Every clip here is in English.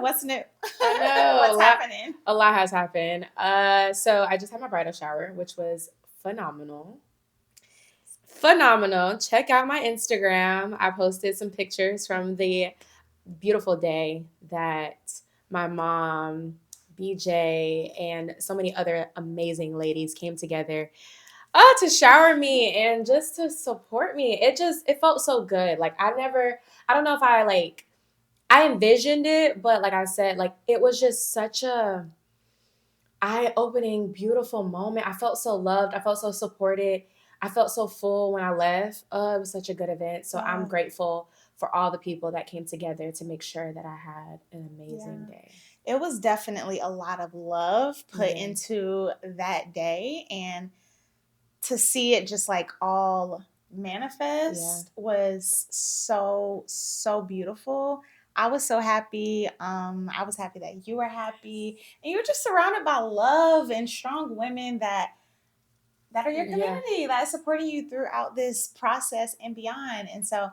what's new? I know. What's happening? A lot has happened. So I just had my bridal shower, which was phenomenal. Phenomenal. Check out my Instagram. I posted some pictures from the beautiful day that my mom, BJ, and so many other amazing ladies came together to shower me and just to support me. It felt so good. Like I don't know if I envisioned it, but like I said, like it was just such a eye-opening, beautiful moment. I felt so loved. I felt so supported. I felt so full when I left. Oh, it was such a good event. So I'm Yeah. grateful for all the people that came together to make sure that I had an amazing Yeah. day. It was definitely a lot of love put Yeah. into that day, and to see it just like all manifest was so beautiful. I was so happy. I was happy that you were happy, and you were just surrounded by love and strong women that are your Yeah. community, that is supporting you throughout this process and beyond. And so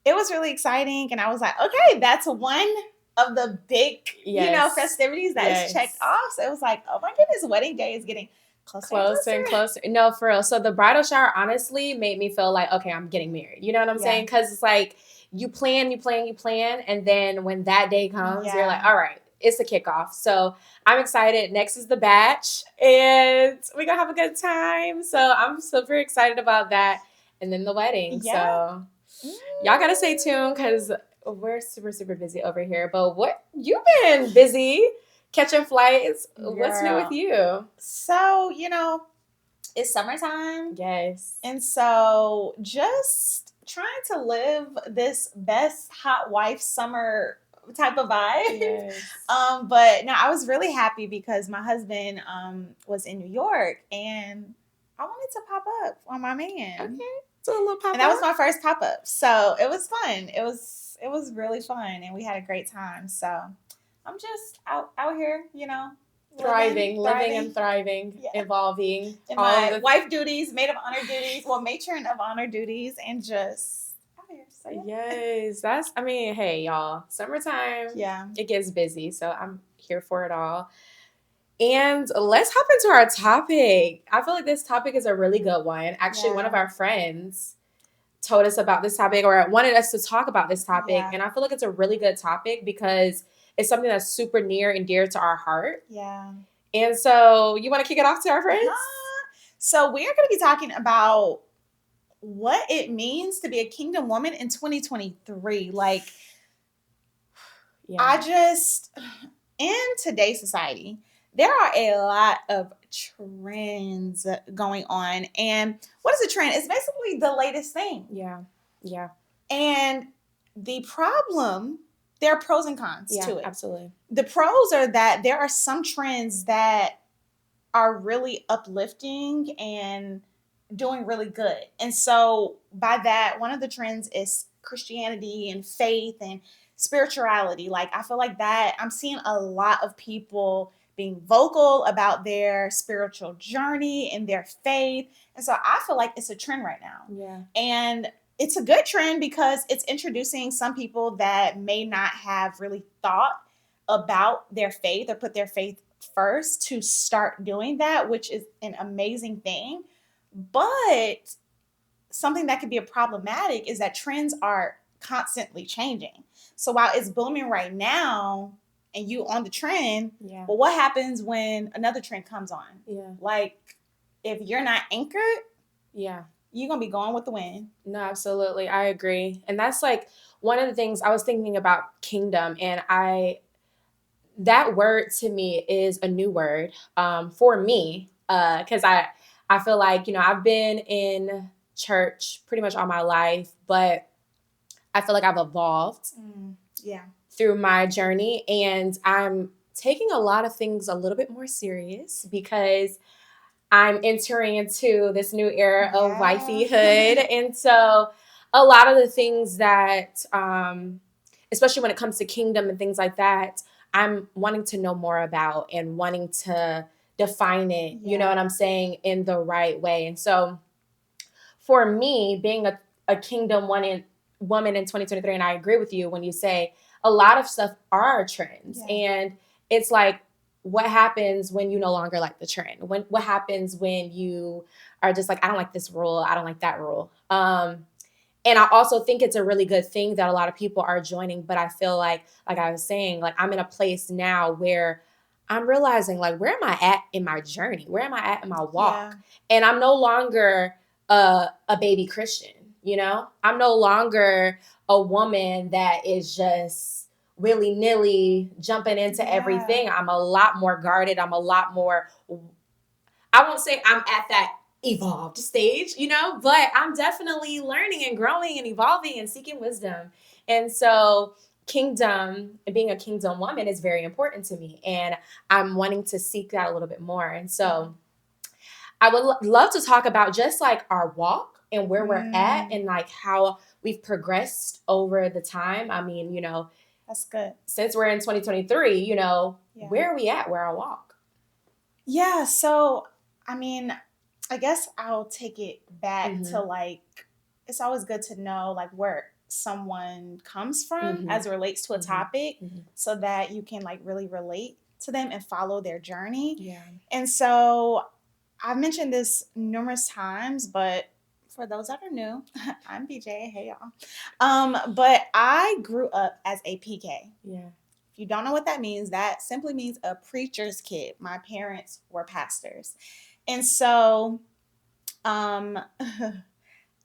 it was really exciting. And I was like, okay, that's one of the big, Yes. festivities that is Yes. checked off. So it was like, oh my goodness, wedding day is getting closer And closer. No, for real. So the bridal shower honestly made me feel like, okay, I'm getting married. You know what I'm Yeah. saying? Because it's like you plan, and then when that day comes, you're like, Yeah. all right, it's the kickoff. So I'm excited. Next is the batch, and we're gonna have a good time. So I'm super excited about that. And then the wedding. Yeah. So y'all gotta stay tuned because we're super busy over here. But what you've been busy catching flights. What's new with Girl. you? So, it's summertime. Yes. And so just trying to live this best hot wife summer type of vibe. Yes. But no, I was really happy because my husband was in New York, and I wanted to pop up on my man. Okay. So a little pop up. And that was my first pop up. So it was fun. It was really fun, and we had a great time. So I'm just out here, living and thriving, Yeah. evolving. in all my of the wife duties, maid of honor duties, well, matron of honor duties, and just out here. So yeah. Yes, hey, y'all, summertime, Yeah. it gets busy, so I'm here for it all. And let's hop into our topic. I feel like this topic is a really good one. Actually, one of Yeah. our friends told us about this topic or wanted us to talk about this topic. Yeah. And I feel like it's a really good topic because it's something that's super near and dear to our heart. Yeah. And so you want to kick it off to our friends? So we are going to be talking about what it means to be a kingdom woman in 2023. Like, Yeah. in today's society, there are a lot of trends going on. And what is a trend? It's basically the latest thing. Yeah. Yeah. And the problem, there are pros and cons Yeah, to it. absolutely. The pros are that there are some trends that are really uplifting and doing really good. And so by that, one of the trends is Christianity and faith and spirituality. Like, I feel like that I'm seeing a lot of people being vocal about their spiritual journey and their faith. And so I feel like it's a trend right now. Yeah. And it's a good trend because it's introducing some people that may not have really thought about their faith or put their faith first to start doing that, which is an amazing thing. But something that could be a problematic is that trends are constantly changing. So while it's booming right now and you on the trend, Yeah. well, what happens when another trend comes on? Yeah. Like, if you're not anchored, Yeah. you're going to be going with the wind. No, absolutely. I agree. And that's like one of the things I was thinking about kingdom. And that word to me is a new word for me. Because I feel like, I've been in church pretty much all my life, but I feel like I've evolved Yeah. through my journey. And I'm taking a lot of things a little bit more serious because I'm entering into this new era of Yeah. wifeyhood. And so a lot of the things that, especially when it comes to kingdom and things like that, I'm wanting to know more about and wanting to define it, you know Yeah. what I'm saying, in the right way. And so for me, being a kingdom woman in 2023, and I agree with you when you say a lot of stuff are trends. Yeah. And it's like, what happens when you no longer like the trend? What happens when you are just like, I don't like this rule, I don't like that rule. And I also think it's a really good thing that a lot of people are joining. But I feel like I was saying, like I'm in a place now where I'm realizing, like, where am I at in my journey? Where am I at in my Yeah. walk? And I'm no longer a baby Christian, you know? I'm no longer a woman that is just willy nilly jumping into Yeah. everything. I'm a lot more guarded. I'm a lot more, I won't say I'm at that evolved stage, you know, but I'm definitely learning and growing and evolving and seeking wisdom. And so, kingdom, being a kingdom woman is very important to me. And I'm wanting to seek that a little bit more. And so, I would love to talk about just like our walk and where we're at and like how we've progressed over the time. I mean, you know, That's good. since we're in 2023, you know, Yeah. where are we at? Where our walk? Yeah. So, I mean, I guess I'll take it back Mhm. to like, it's always good to know like where someone comes from Mhm. as it relates to a Mhm. topic Mhm. so that you can like really relate to them and follow their journey. Yeah. And so I've mentioned this numerous times, but for those that are new, I'm BJ. Hey y'all. But I grew up as a PK. Yeah. If you don't know what that means, that simply means a preacher's kid. My parents were pastors. And so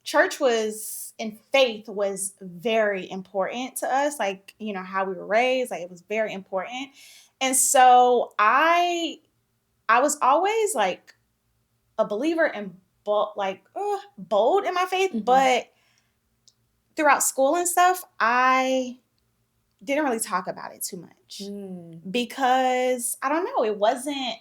church was and faith was very important to us, like, you know, how we were raised, like it was very important. And so I was always like a believer and bold in my faith, Mhm. but throughout school and stuff, I didn't really talk about it too much because I don't know, it wasn't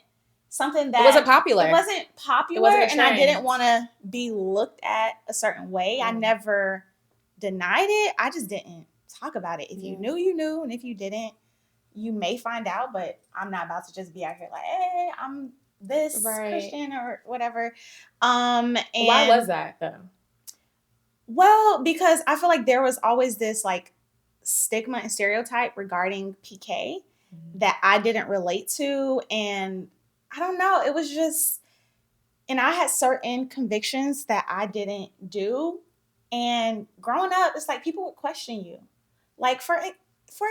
something that It wasn't popular. It wasn't popular, It wasn't a and I didn't trend. want to be looked at a certain way. I Yeah. never denied it. I just didn't talk about it. If you Yeah. knew, you knew, and if you didn't, you may find out. But I'm not about to just be out here like, hey, I'm this Right. Christian or whatever. Why was that though? Well, because I feel like there was always this like stigma and stereotype regarding PK that I didn't relate to. And I don't know, it was just, and I had certain convictions that I didn't do. And growing up, it's like people would question you. Like for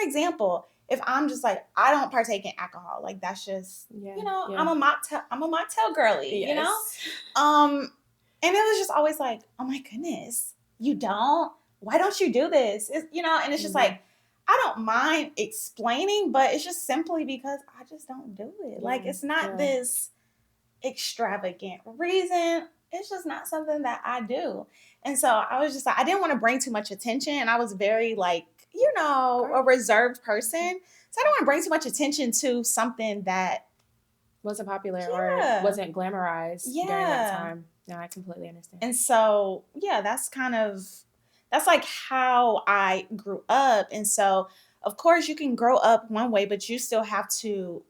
example, if I'm just like, I don't partake in alcohol, like that's just, Yeah. you know, Yeah. I'm a mocktail girly, Yes. you know? And it was just always like, oh my goodness, you don't? Why don't you do this? You know, and it's just like, I don't mind explaining, but it's just simply because I just don't do it. Like, it's not this extravagant reason. It's just not something that I do. And so I was just like, I didn't want to bring too much attention. And I was very like, you know, a reserved person. So I don't want to bring too much attention to something that wasn't popular or wasn't glamorized during that time. No, I completely understand. And so, yeah, that's like how I grew up. And so, of course, you can grow up one way, but you still have to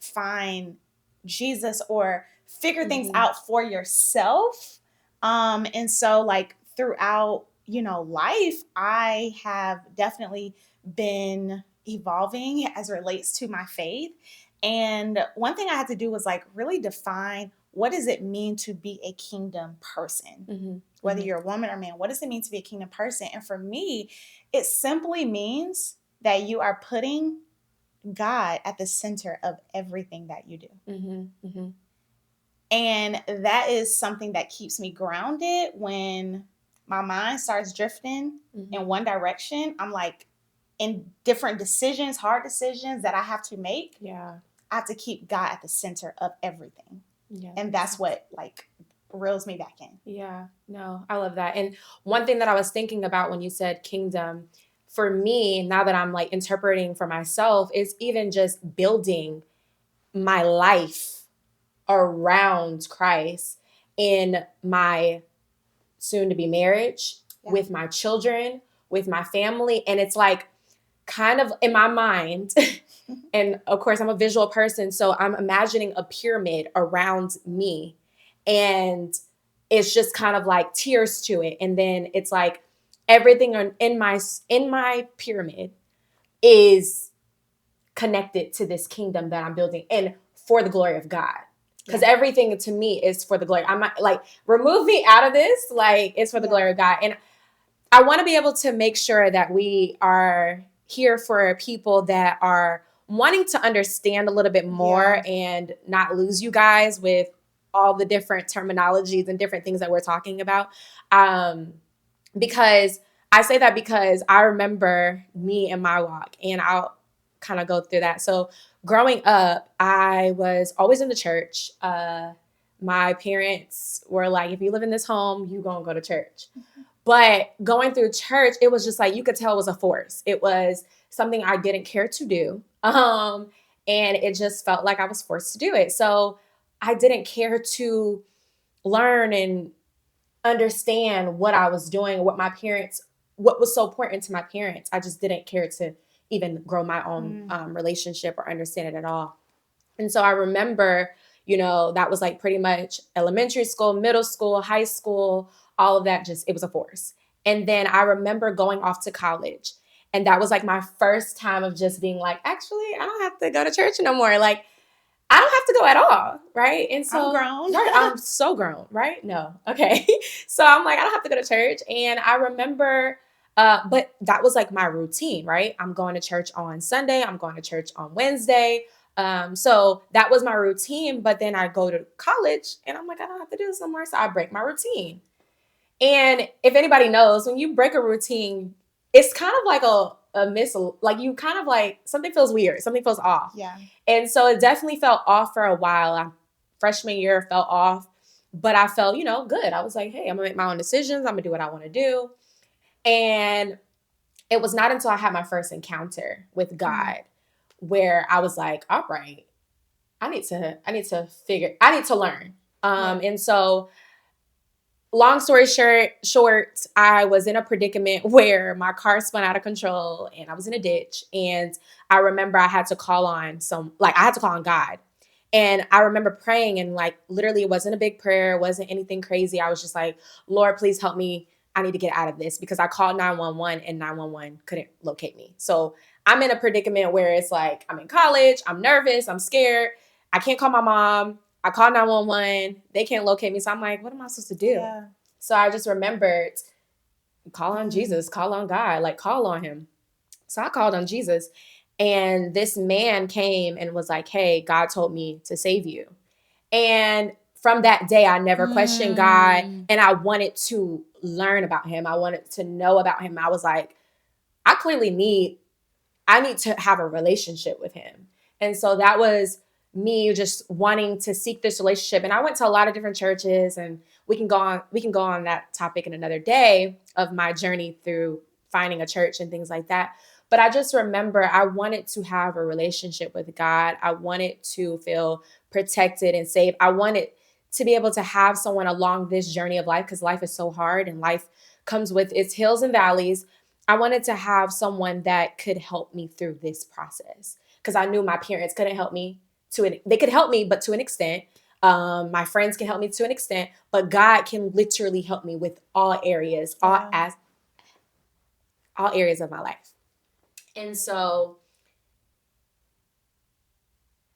find Jesus or figure things out for yourself. And so, like, throughout, you know, life, I have definitely been evolving as it relates to my faith. And one thing I had to do was like really define, what does it mean to be a kingdom person? Whether you're a woman or man, what does it mean to be a kingdom person? And for me, it simply means that you are putting God at the center of everything that you do. And that is something that keeps me grounded. When my mind starts drifting in one direction, I'm like, in different decisions, hard decisions that I have to make, I have to keep God at the center of everything. And that's what like reels me back in. Yeah, no, I love that. And one thing that I was thinking about when you said kingdom, for me, now that I'm like interpreting for myself, is even just building my life around Christ in my soon to be marriage, with my children, with my family. And it's like kind of in my mind, and of course I'm a visual person, so I'm imagining a pyramid around me. And it's just kind of like tiers to it. And then it's like everything in my pyramid is connected to this kingdom that I'm building and for the glory of God. Because everything to me is for the glory. I'm not like, remove me out of this. Like, it's for the glory of God. And I want to be able to make sure that we are here for people that are wanting to understand a little bit more and not lose you guys with all the different terminologies and different things that we're talking about. Because I say that because I remember me and my walk, and I'll kind of go through that. So growing up, I was always in the church. My parents were like, if you live in this home, you gonna go to church. But going through church, it was just like, you could tell it was a force. It was something I didn't care to do. And it just felt like I was forced to do it. So I didn't care to learn and understand what I was doing, what was so important to my parents. I just didn't care to even grow my own relationship or understand it at all. And so I remember, that was like pretty much elementary school, middle school, high school, all of that, it was a force. And then I remember going off to college. And that was like my first time of just being like, actually, I don't have to go to church no more. Like, I don't have to go at all, right? And so I'm grown. Right, I'm so grown, right? No. Okay. So I'm like, I don't have to go to church. And I remember, but that was like my routine, right? I'm going to church on Sunday, I'm going to church on Wednesday. So that was my routine. But then I go to college and I'm like, I don't have to do this no more. So I break my routine. And if anybody knows, when you break a routine, it's kind of like a miss, like you kind of like, something feels weird, something feels off. Yeah. And so it definitely felt off for a while. Freshman year felt off, but I felt, good. I was like, hey, I'm gonna make my own decisions. I'm gonna do what I want to do. And it was not until I had my first encounter with God where I was like, all right, I need to learn. And so long story short, I was in a predicament where my car spun out of control and I was in a ditch. And I remember I had to call on God. And I remember praying, and like literally it wasn't a big prayer, it wasn't anything crazy. I was just like, Lord, please help me. I need to get out of this, because I called 911 and 911 couldn't locate me. So I'm in a predicament where it's like, I'm in college, I'm nervous, I'm scared. I can't call my mom. I called 911. They can't locate me. So I'm like, what am I supposed to do? Yeah. So I just remembered, call on Jesus, call on God, like call on him. So I called on Jesus, and this man came and was like, hey, God told me to save you. And from that day, I never questioned God, and I wanted to learn about him. I wanted to know about him. I was like, I need to have a relationship with him. And so that was me just wanting to seek this relationship. And I went to a lot of different churches, and we can go on that topic in another day of my journey through finding a church and things like that. But I just remember I wanted to have a relationship with God. I wanted to feel protected and safe. I wanted to be able to have someone along this journey of life, because life is so hard and life comes with its hills and valleys. I wanted to have someone that could help me through this process, because I knew my parents couldn't help me. They could help me, but to an extent. My friends can help me to an extent, but God can literally help me with all areas, all areas of my life. And so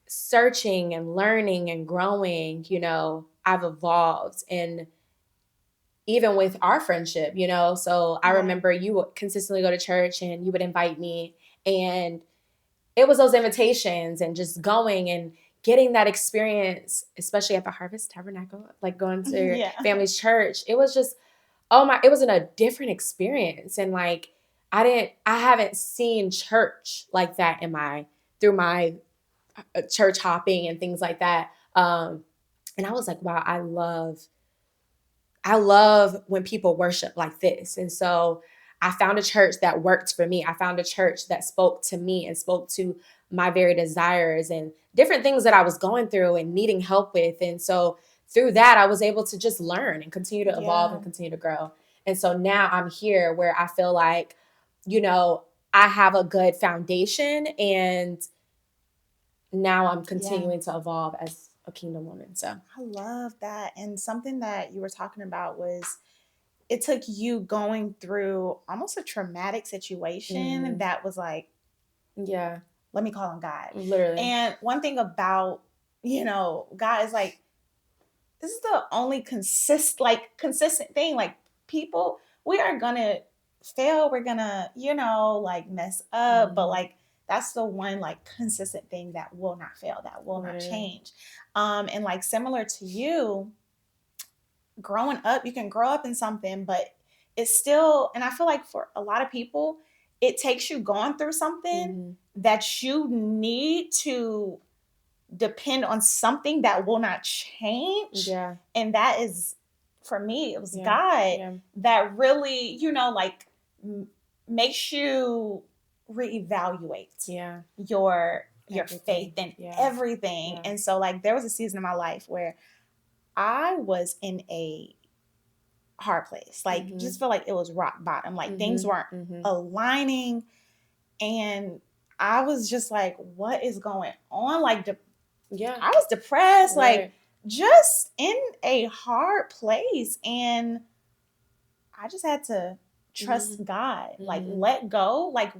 searching and learning and growing, I've evolved. And even with our friendship, so I remember you would consistently go to church and you would invite me, and it was those invitations and just going and getting that experience, especially at the Harvest Tabernacle, like going to your family's church. It was just, it was a different experience. And like, I haven't seen church like that through my church hopping and things like that. And I was like, wow, I love when people worship like this. And so I found a church that worked for me. I found a church that spoke to me and spoke to my very desires and different things that I was going through and needing help with. And so through that, I was able to just learn and continue to evolve and continue to grow. And so now I'm here where I feel like, I have a good foundation, and now I'm continuing to evolve as a kingdom woman. So I love that. And something that you were talking about was, it took you going through almost a traumatic situation that was like Yeah. Let me call him God. Literally. And one thing about, God is like, this is the only consistent thing. Like, people, we are gonna fail, we're gonna, like, mess up, but like, that's the one like consistent thing that will not fail, that will not Literally. change. And like, similar to you, growing up, you can grow up in something, but it's still, and I feel like for a lot of people, it takes you going through something that you need to depend on something that will not change. Yeah. And that is, for me, it was Yeah. God Yeah. that really, like, makes you reevaluate Yeah. your Everything. faith and Yeah. everything. Yeah. And so, like, there was a season in my life where I was in a hard place. Like, just feel like it was rock bottom. Like, things weren't aligning. And I was just like, what is going on? Like, Yeah. I was depressed, Right. like, just in a hard place. And I just had to trust God, like, let go, like,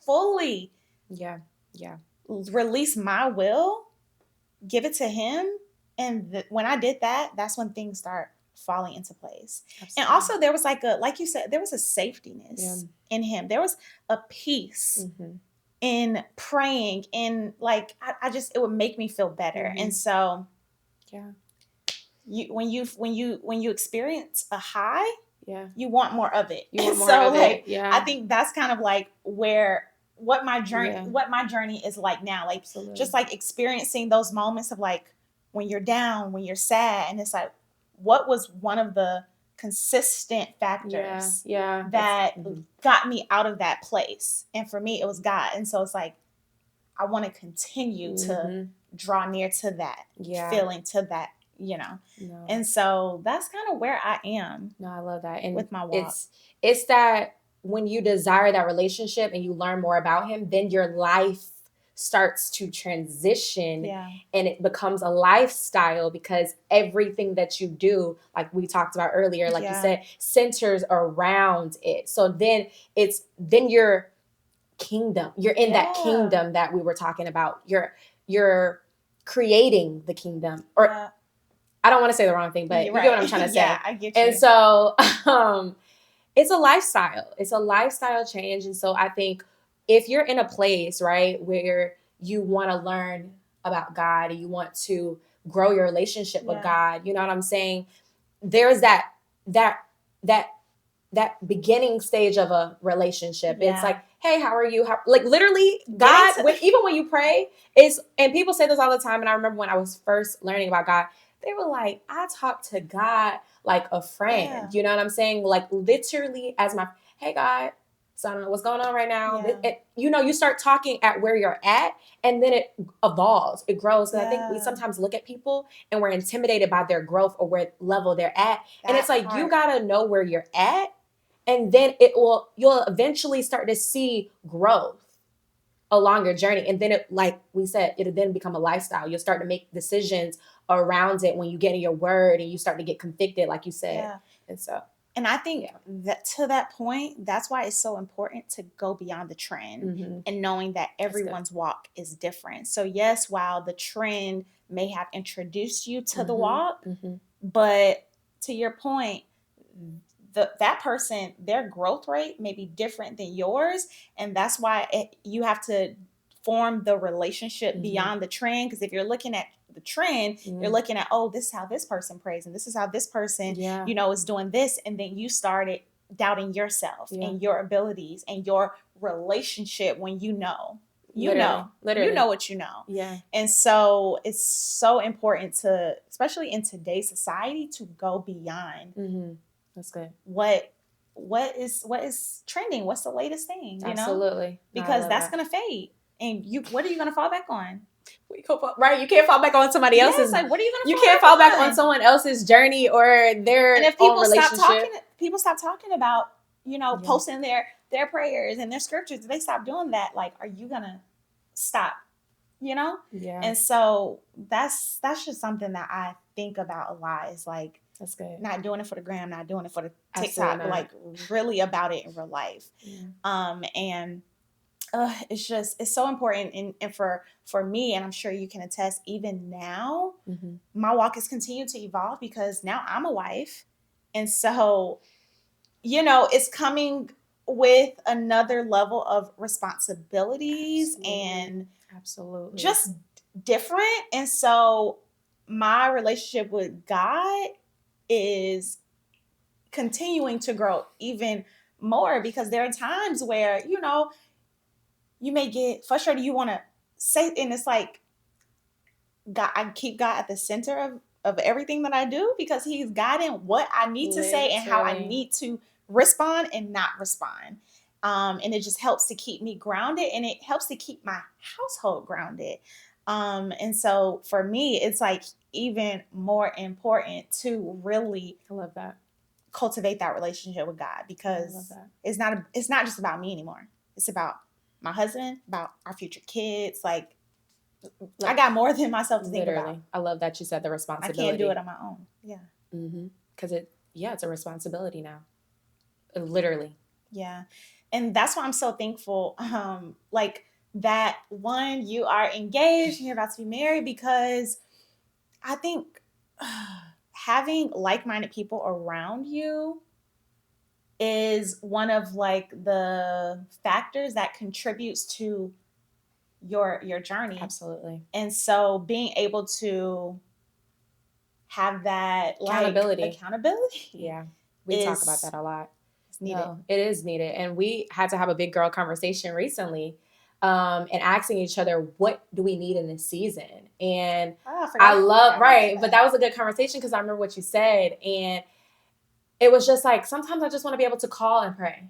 fully Yeah. Yeah. release my will, give it to Him. And when I did that, that's when things start falling into place. Absolutely. And also, there was like you said, there was a safetyness in Him. There was a peace in praying, and like, I just, it would make me feel better. And so, yeah, when you experience a high, yeah, you want more of it. you want more so of like it. Yeah, I think that's kind of like what my journey is like now. Like, absolutely. just like experiencing those moments of like, when you're down, when you're sad, and it's like, what was one of the consistent factors that got me out of that place? And for me, it was God. And so it's like, I want to continue to draw near to that feeling, to that, No. And so that's kind of where I am. No, I love that. And with my walk, it's that when you desire that relationship and you learn more about Him, then your life starts to transition and it becomes a lifestyle, because everything that you do, like we talked about earlier, like you said, centers around it. So then you're kingdom. You're in that kingdom that we were talking about. You're creating the kingdom, or I don't want to say the wrong thing, but you get what I'm trying to say. Yeah, I get you. And so it's a lifestyle. It's a lifestyle change. And so I think if you're in a place, right, where you want to learn about God and you want to grow your relationship with God, you know what I'm saying? There's that beginning stage of a relationship. It's like, hey, how are you? Like, literally, God, even when you pray, and people say this all the time. And I remember when I was first learning about God, they were like, I talk to God like a friend. You know what I'm saying? Like, literally as my, hey, God, so I don't know what's going on right now. You start talking at where you're at, and then it evolves, it grows. And I think we sometimes look at people and we're intimidated by their growth or where level they're at. And it's like, you got to know where you're at. And then you'll eventually start to see growth along your journey. And then like we said, it'll then become a lifestyle. You'll start to make decisions around it when you get in your word and you start to get convicted, like you said. And I think that to that point, that's why it's so important to go beyond the trend and knowing that everyone's walk is different. So yes, while the trend may have introduced you to the walk, but to your point, that person, their growth rate may be different than yours. And that's why you have to form the relationship beyond the trend. Because if you're looking at the trend, you're looking at, oh, this is how this person prays, and this is how this person, is doing this. And then you started doubting yourself and your abilities and your relationship when literally. You know what you know. Yeah. And so it's so important to, especially in today's society, to go beyond. That's good. What is trending? What's the latest thing? Absolutely. Because that's gonna fade. And what are you gonna fall back on? Right, you can't fall back on somebody else's. Like, what are you gonna? You can't fall back on someone else's journey or their and if own relationship. People stop talking about posting their prayers and their scriptures. If they stop doing that, like, are you gonna stop? Yeah. And so that's just something that I think about a lot. Is like, that's good. Not doing it for the gram, not doing it for the TikTok, but like really about it in real life. And it's so important, and for me, and I'm sure you can attest, even now Mm-hmm. my walk has continued to evolve because now I'm a wife. And so, it's coming with another level of responsibilities Absolutely. and Absolutely. just different. And so my relationship with God is continuing to grow even more, because there are times where, you may get frustrated. You want to say, and it's like, God, I keep God at the center of everything that I do, because He's guiding what I need to say and how I Literally. need to respond and not respond. And it just helps to keep me grounded, and it helps to keep my household grounded. And so for me, it's like even more important to really I love that. cultivate that relationship with God, Yeah, I love because that. it's not just about me anymore. It's about my husband, about our future kids. Like, I Like, got more than myself to think about. literally. I love that you said the I can't do it responsibility. on my own. Yeah. Mm-hmm. Because it's a responsibility now. Literally. Yeah. And that's why I'm so thankful. Like, that one, you are engaged and you're about to be married, because I think having like-minded people around you is one of like the factors that contributes to your journey. Absolutely. And so being able to have that like Accountability. accountability Yeah. We talk about is that a lot. needed. No, it is needed. And we had to have a big girl conversation recently, and asking each other, what do we need in this season? And Oh, I I love, remember right. But that. that was a good conversation because I remember what you said. And it was just like, sometimes I just want to be able to call and pray.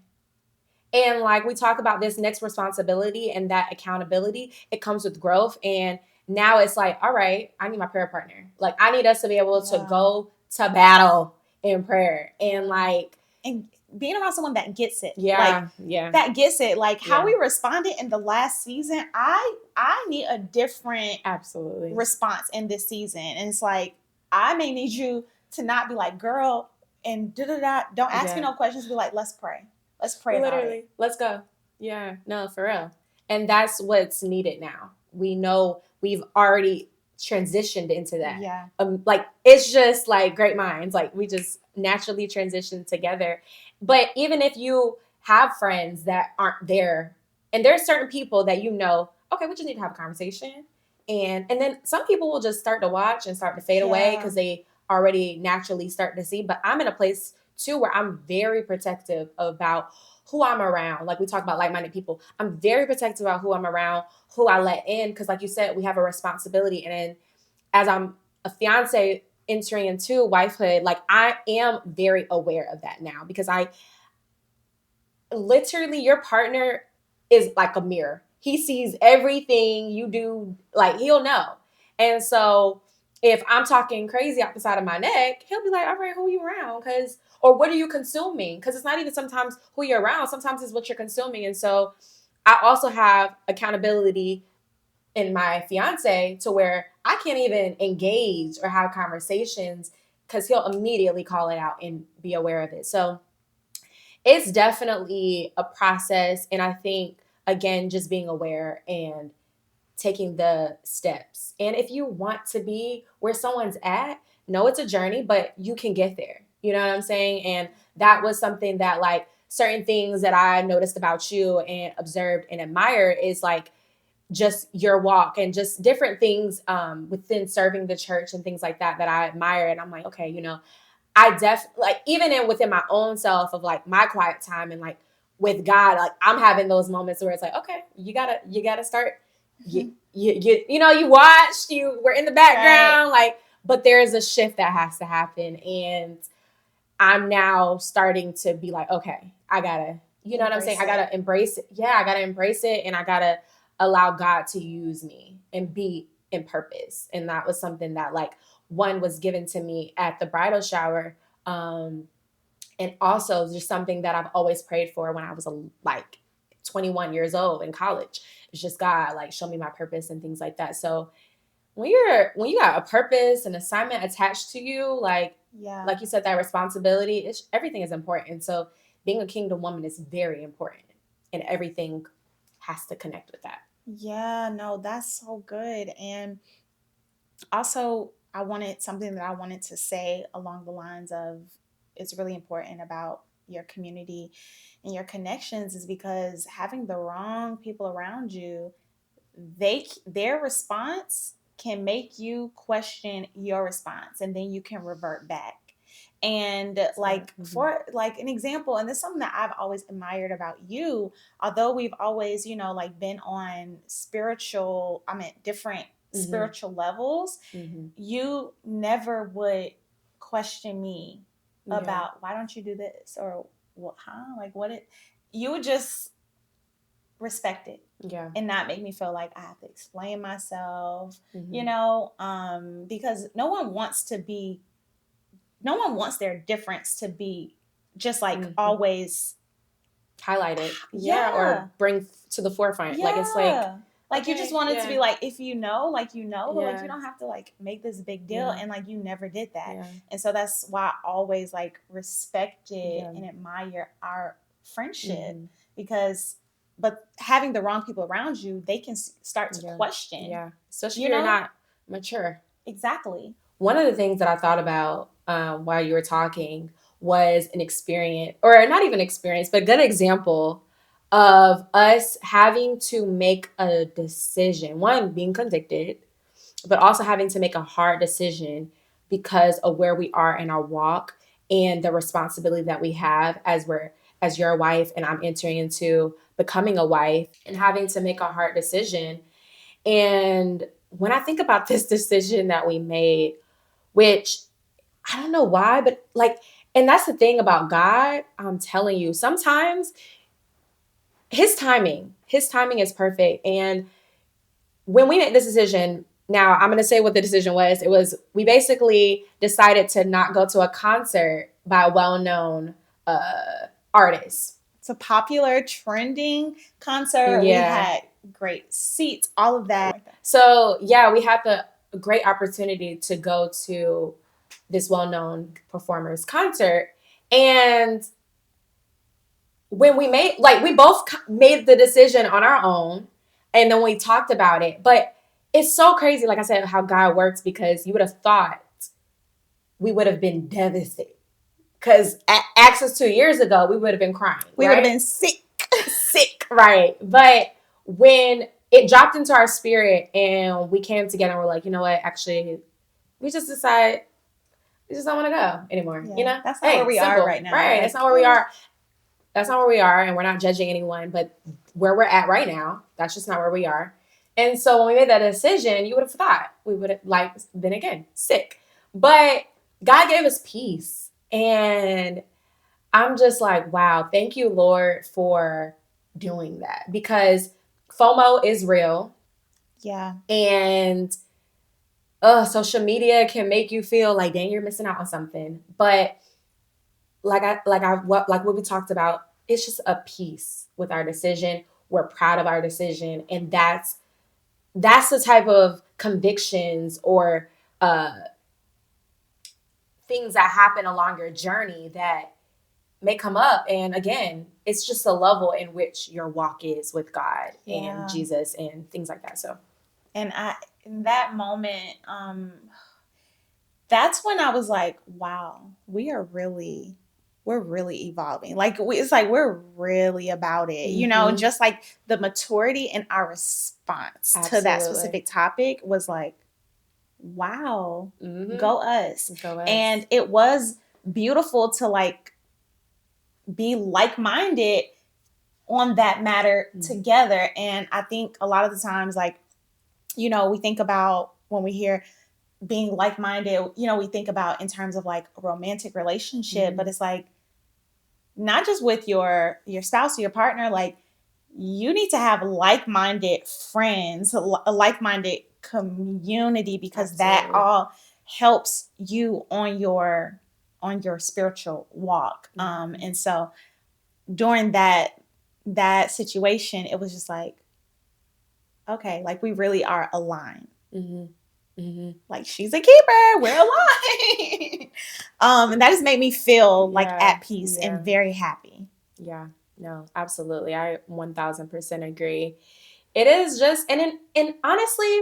And like we talk about this next responsibility and that accountability, it comes with growth. And now it's like, all right, I need my prayer partner. Like, I need us to be able to Yeah. go to battle in prayer. And like, And being around someone that gets it. Like, yeah, yeah, that gets it. Like how yeah, we responded in the last season, I need a different absolutely. response in this season. And it's like, I may need you to not be like, girl, and da da da. Don't ask me Yeah. no questions. Be like, let's pray. Let's pray about it. Literally. Let's go. Yeah. No, for real. And that's what's needed now. We know we've already transitioned into that. Yeah. Like, it's just like great minds. Like, we just naturally transition together. But even if you have friends that aren't there, and there's certain people that okay, we just need to have a conversation. And then some people will just start to watch and start to fade away Yeah. because they already naturally start to see. But I'm in a place too where I'm very protective about who I'm around. Like, we talk about like-minded people. I'm very protective about who I'm around, who I let in, because like you said, we have a responsibility. And then as I'm a fiance entering into wifehood, like, I am very aware of that now, because I literally, your partner is like a mirror. He sees everything you do, like, he'll know. And so if I'm talking crazy out the side of my neck, he'll be like, all right, who are you around? Or what are you consuming? Because it's not even sometimes who you're around, sometimes it's what you're consuming. And so I also have accountability in my fiance to where I can't even engage or have conversations because he'll immediately call it out and be aware of it. So it's definitely a process. And I think, again, just being aware and taking the steps. And if you want to be where someone's at, no, it's a journey, but you can get there. You know what I'm saying? And that was something that, like, certain things that I noticed about you and observed and admired is like just your walk and just different things within serving the church and things like that that I admire. And I'm like, okay, I like, even within my own self of like my quiet time and like with God, like, I'm having those moments where it's like, okay, you gotta start. You watched, you were in the Right. background, like, but there is a shift that has to happen, and I'm now starting to be like, okay, I gotta, you know what I'm saying? Embrace I it. gotta embrace it. Yeah, I gotta embrace it, and I gotta allow God to use me and be in purpose. And that was something that, like, one was given to me at the bridal shower. And also just something that I've always prayed for when I was like 21 years old in college. It's just, God, like, show me my purpose and things like that. So when you got a purpose, an assignment attached to you, Yeah. like you said, that responsibility, everything is important. So being a kingdom woman is very important in everything has to connect with that. Yeah, no, that's so good. And also, I wanted something that I wanted to say along the lines of it's really important about your community and your connections is because having the wrong people around you, their response can make you question your response and then you can revert back. And like for like an example, and this is something that I've always admired about you, although we've always, like been on different spiritual levels, you never would question me about why don't you do this or what, like what it, you would just respect it. Yeah. And not make me feel like I have to explain myself, because no one wants their difference to be just like always highlighted. Yeah. Or bring to the forefront. Yeah. Like it's like you just want it to be like, if but like you don't have to like make this big deal. And like you never did that. And so that's why I always like respected and admire our friendship, because but having the wrong people around you, they can start to question. Yeah. Especially if you're not mature. Exactly. One of the things that I thought about while you were talking was an experience, or not even experience, but a good example of us having to make a decision. One, being convicted, but also having to make a hard decision because of where we are in our walk and the responsibility that we have as your wife, and I'm entering into becoming a wife and having to make a hard decision. And when I think about this decision that we made, which I don't know why, but like, and that's the thing about God, I'm telling you, sometimes his timing is perfect. And when we made this decision, now I'm going to say what the decision was. It was, we basically decided to not go to a concert by a well-known artist. It's a popular, trending concert. We had great seats, all of that. So yeah, we had the great opportunity to go to this well-known performer's concert. And when we both made the decision on our own, and then we talked about it. But it's so crazy, like I said, how God works, because you would have thought we would have been devastated. Because ask us 2 years ago, we would have been crying. We would have been sick. Right. But when it dropped into our spirit and we came together and we're like, you know what, actually, we just decide we just don't want to go anymore. Yeah, that's not where we are right now. Right. That's not where we are. That's not where we are. And we're not judging anyone, but where we're at right now, that's just not where we are. And so when we made that decision, you would have thought we would have, then again, sick. But God gave us peace. And I'm just like, wow, thank you, Lord, for doing that. Because FOMO is real. Yeah. And social media can make you feel like, dang, you're missing out on something. But like what we talked about, it's just a peace with our decision. We're proud of our decision. And that's the type of convictions or things that happen along your journey that may come up. And again, it's just the level in which your walk is with God and Jesus and things like that. So, and in that moment, that's when I was like, wow, we're really evolving. Like it's like we're really about it, just like the maturity in our response to that specific topic was like, wow, go us. And it was beautiful to like be like-minded on that matter together. And I think a lot of the times, like, we think about when we hear being like-minded, we think about in terms of like a romantic relationship, but it's like not just with your spouse or your partner, like you need to have like-minded friends, a like-minded community, because that all helps you on your spiritual walk. And so during that situation, it was just like, okay, like we really are aligned. Like she's a keeper, we're aligned. And that just made me feel like at peace and very happy. Yeah. No, absolutely. I 1000% agree. It is just, and honestly,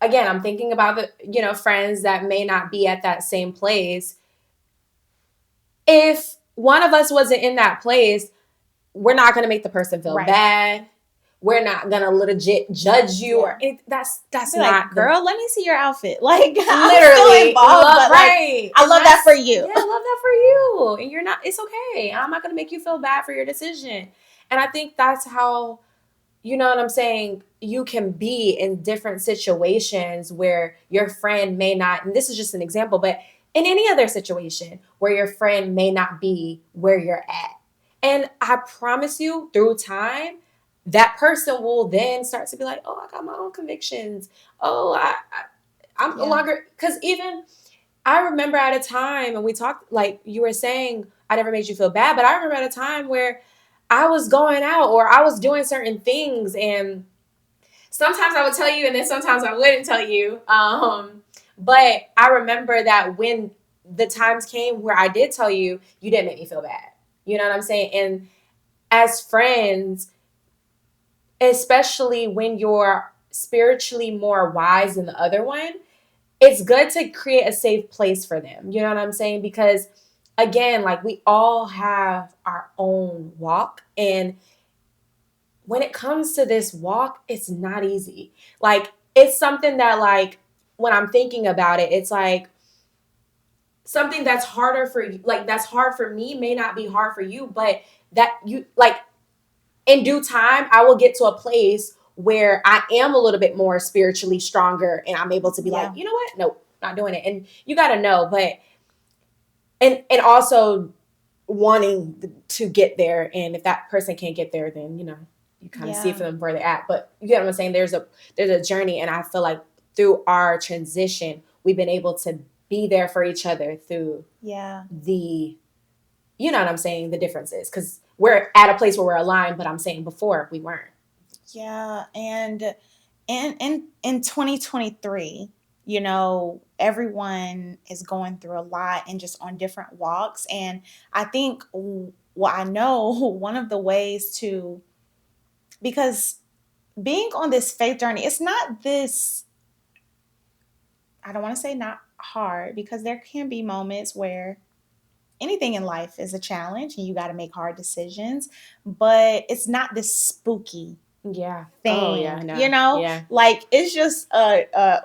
again, I'm thinking about the, friends that may not be at that same place. If one of us wasn't in that place, we're not going to make the person feel Right. bad. We're not going to legit judge you, Yeah. or that's Be like, not the girl, let me see your outfit. Like, I'm still literally involved, but like, right. I And love that for you. Yeah, I love that for you. And you're not, it's okay. And I'm not going to make you feel bad for your decision. And I think that's how, you know what I'm saying, you can be in different situations where your friend may not, and this is just an example, but in any other situation where your friend may not be where you're at. And I promise you, through time, that person will then start to be like, oh, I got my own convictions. Oh, I'm no longer, because even I remember at a time, and we talked, like you were saying, I never made you feel bad, but I remember at a time where I was going out or I was doing certain things, and sometimes I would tell you, and then sometimes I wouldn't tell you. But I remember that when the times came where I did tell you, you didn't make me feel bad. You know what I'm saying? And as friends, especially when you're spiritually more wise than the other one, it's good to create a safe place for them. You know what I'm saying? Because again, like we all have our own walk. And when it comes to this walk, it's not easy. Like it's something that like when I'm thinking about it, it's like something that's harder for you, like that's hard for me may not be hard for you, but that you like in due time, I will get to a place where I am a little bit more spiritually stronger and I'm able to be like, you know what? Nope, not doing it. And you got to know, but, and also wanting to get there. And if that person can't get there, then, you kind of see for them where they're at. But you get what I'm saying? There's a journey. And I feel like through our transition, we've been able to be there for each other through the, you know what I'm saying? The differences. Because we're at a place where we're aligned, but I'm saying before we weren't. Yeah. And in 2023, everyone is going through a lot and just on different walks. And I think, well, I know one of the ways to, because being on this faith journey, it's not this, I don't want to say not hard, because there can be moments where anything in life is a challenge and you got to make hard decisions, but it's not this spooky thing. Oh, yeah. No. Like it's just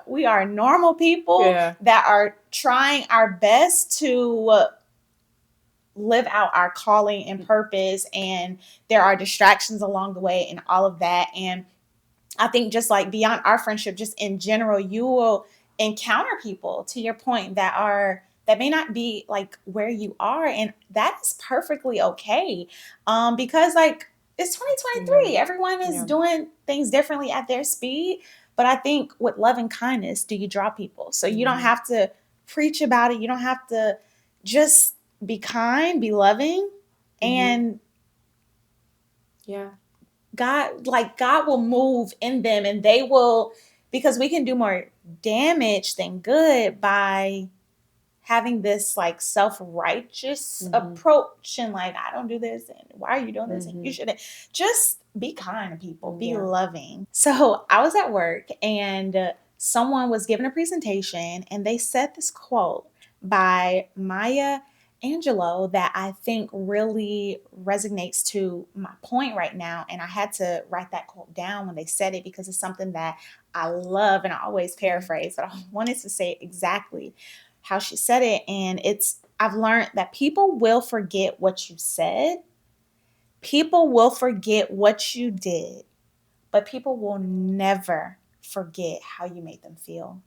we are normal people that are trying our best to live out our calling and purpose, and there are distractions along the way and all of that. And I think just like beyond our friendship, just in general, you will encounter people, to your point, that may not be like where you are, and that is perfectly okay. Because like it's 2023, everyone is doing things differently at their speed. But I think with love and kindness, do you draw people? So you don't have to preach about it. You don't have to, just be kind, be loving, and God will move in them, and they will, because we can do more damage than good by having this like self-righteous approach, and like, I don't do this, and why are you doing this, and you shouldn't. Just be kind to people, be loving. So I was at work, and someone was giving a presentation, and they said this quote by Maya Angelou that I think really resonates to my point right now. And I had to write that quote down when they said it, because it's something that I love and I always paraphrase, but I wanted to say exactly how she said it. And I've learned that people will forget what you said, people will forget what you did, but people will never forget how you made them feel.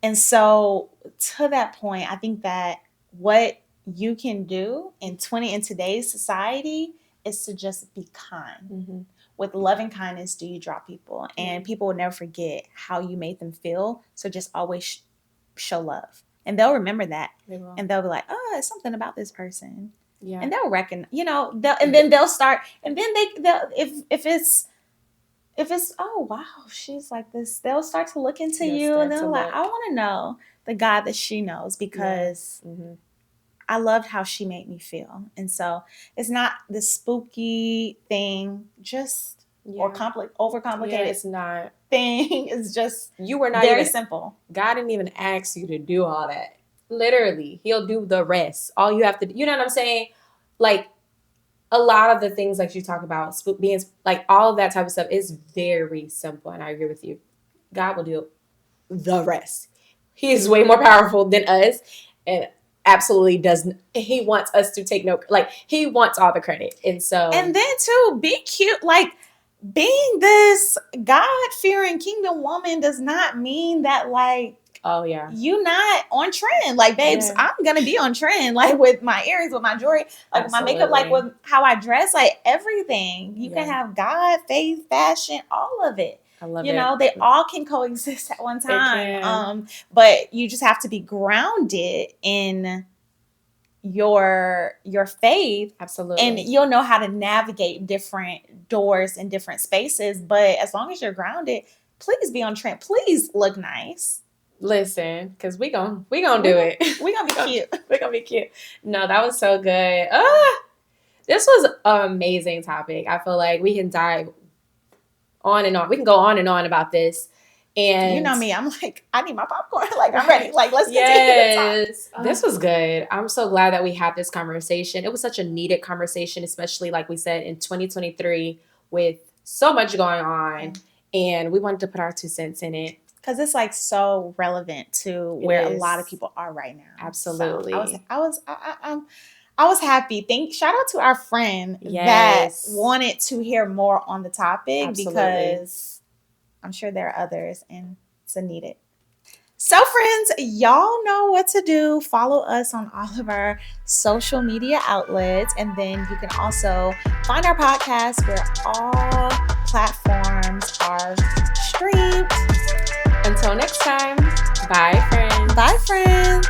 And so to that point, I think that what you can do in today's society is to just be kind. With loving kindness, do you draw people? And people will never forget how you made them feel. So just always show love. And they'll remember that. And they'll be like, oh, it's something about this person. And they'll reckon, and then they'll start, and then they'll, if it's, oh wow, she's like this, they'll start to look into you, and they're like, I want to know the God that she knows, because I loved how she made me feel. And so it's not this spooky thing, just or Yeah. overcomplicated Yeah, it's not. thing. It's just You were not very even simple. God didn't even ask you to do all that. Literally, He'll do the rest. All you have to do, you know what I'm saying? Like a lot of the things like you talk about, being like all of that type of stuff is very simple. And I agree with you. God will do the rest. He is way more powerful than us, and absolutely doesn't. He wants us to take no, like he wants all the credit. And so, And then too, be cute. Like being this God-fearing kingdom woman does not mean that like oh yeah, you not on trend. Like, babes, Yeah. I'm gonna be on trend, like with my earrings, with my jewelry, like my makeup, like Absolutely. with how I dress, like everything. You can Yeah. have God, faith, fashion, all of it. I love You it. know, they all can coexist at one They time. can. But you just have to be grounded in your faith, Absolutely. and you'll know how to navigate different doors and different spaces. But as long as you're grounded, please be on trend. Please look nice. Listen, because we gonna do it. We're gonna be cute. We're gonna be cute. No, that was so good. This was an amazing topic. I feel like we can dive on and on. We can go on and on about this. And you know me, I'm like, I need my popcorn. Like, I'm ready. Like, let's continue to talk. yes, this was good. I'm so glad that we had this conversation. It was such a needed conversation, especially like we said in 2023 with so much going on, and we wanted to put our 2 cents in it. Because it's like so relevant to where a lot of people are right now. Absolutely. So I was happy. Shout out to our friend Yes. that wanted to hear more on the topic. Absolutely. Because I'm sure there are others and it's a needed. So friends, y'all know what to do. Follow us on all of our social media outlets. And then you can also find our podcast where all platforms are streamed. Until next time, bye friends. Bye friends.